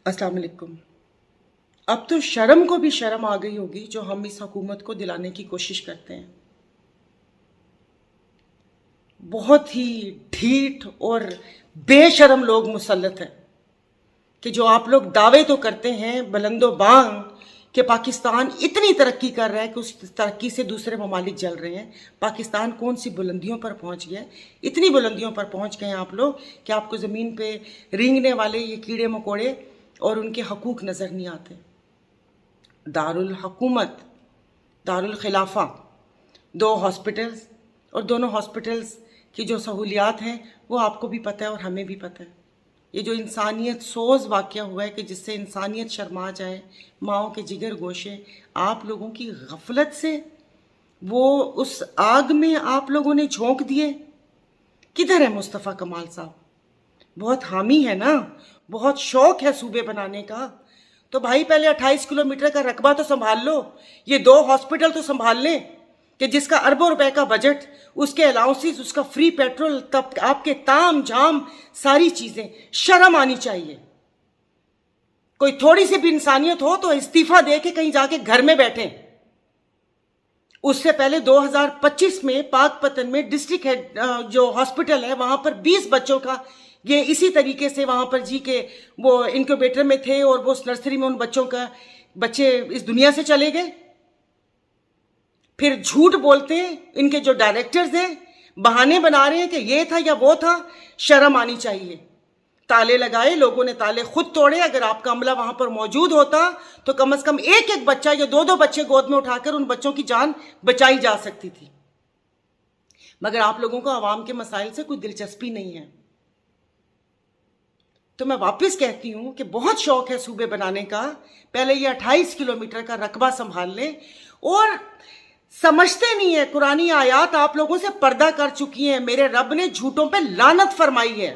अस्सलाम वालेकुम। अब तो शर्म को भी शर्म आ गई होगी जो हम इस हुकूमत को दिलाने की कोशिश करते हैं। बहुत ही ढीठ और बेशर्म लोग मुसल्लत हैं कि जो आप लोग दावे तो करते हैं बुलंदो बांग कि पाकिस्तान इतनी तरक्की कर रहा है कि उस तरक्की से दूसरे ममालिक जल रहे हैं। पाकिस्तान कौन सी बुलंदियों पर पहुंच गया, इतनी बुलंदियों पर पहुंच गए आप लोग कि आपको ज़मीन पे रेंगने वाले ये कीड़े मकोड़े और उनके हकूक़ नज़र नहीं आते। दारुल हुकूमत, दारुल खिलाफा, 2 हॉस्पिटल्स और दोनों हॉस्पिटल्स की जो सहूलियात हैं वो आपको भी पता है और हमें भी पता है। ये जो इंसानियत सोज वाक़या हुआ है कि जिससे इंसानियत शर्मा जाए, माओं के जिगर गोशे, आप लोगों की गफलत से वो उस आग में आप लोगों ने झोंक दिए। किधर है मुस्तफ़ा कमाल साहब? बहुत हामी है ना, बहुत शौक है सूबे बनाने का, तो भाई पहले 28 किलोमीटर का रकबा तो संभाल लो, ये 2 हॉस्पिटल तो संभाल लें कि जिसका अरबों रुपए का बजट, उसके अलाउंसेस, उसका फ्री पेट्रोल, तब आपके ताम झाम सारी चीजें। शर्म आनी चाहिए। कोई थोड़ी सी भी इंसानियत हो तो इस्तीफा दे के कहीं जाके घर में बैठें। उससे पहले 2025 में पाकपतन में डिस्ट्रिक्ट हेड जो हॉस्पिटल है वहां पर 20 बच्चों का ये इसी तरीके से वहां पर जी के वो इनक्यूबेटर में थे और वो उस नर्सरी में उन बच्चे इस दुनिया से चले गए। फिर झूठ बोलते हैं इनके जो डायरेक्टर्स हैं, बहाने बना रहे हैं कि ये था या वो था। शर्म आनी चाहिए। ताले लगाए, लोगों ने ताले खुद तोड़े। अगर आपका अमला वहां पर मौजूद होता तो कम से कम एक बच्चा या 2 बच्चे गोद में उठाकर उन बच्चों की जान बचाई जा सकती थी। मगर आप लोगों को आवाम के मसाइल से कोई दिलचस्पी नहीं है। तो मैं वापस कहती हूं कि बहुत शौक है सूबे बनाने का। पहले ये 28 किलोमीटर का रकबा संभाल लें। और समझते नहीं है, कुरानी आयात आप लोगों से पर्दा कर चुकी हैं। मेरे रब ने झूठों पे लानत फरमाई है।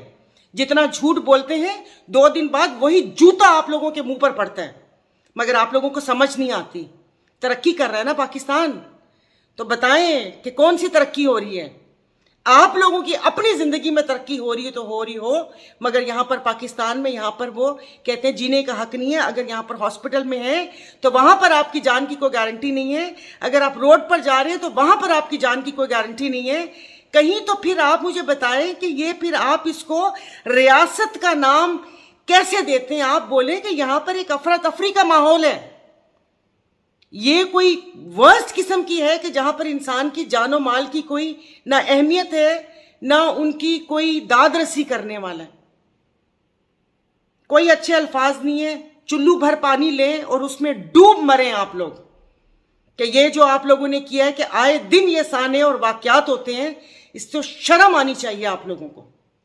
जितना झूठ बोलते हैं 2 दिन बाद वही जूता आप लोगों के मुंह पर पड़ता है। मगर आप लोगों को समझ नहीं आती। तरक्की कर रहा है ना पाकिस्तान, तो बताएं कि कौन सी तरक्की हो रही है। आप लोगों की अपनी जिंदगी में तरक्की हो रही है तो हो रही हो, मगर यहां पर पाकिस्तान में यहां पर वो कहते हैं जीने का हक नहीं है। अगर यहां पर हॉस्पिटल में है तो वहां पर आपकी जान की कोई गारंटी नहीं है। अगर आप रोड पर जा रहे हैं तो वहां पर आपकी जान की कोई गारंटी नहीं है कहीं। तो फिर आप मुझे बताएं कि ये फिर आप इसको रियासत का नाम कैसे देते हैं? आप बोले कि यहां पर एक अफरा तफरी का माहौल है। ये कोई वर्स्ट किस्म की है कि जहां पर इंसान की जानो माल की कोई ना अहमियत है, ना उनकी कोई दाद रसी करने वाला है। कोई अच्छे अल्फाज नहीं है। चुल्लू भर पानी लें और उसमें डूब मरें आप लोग कि ये जो आप लोगों ने किया है कि आए दिन ये साने और वाकयात होते हैं। इससे शर्म आनी चाहिए आप लोगों को।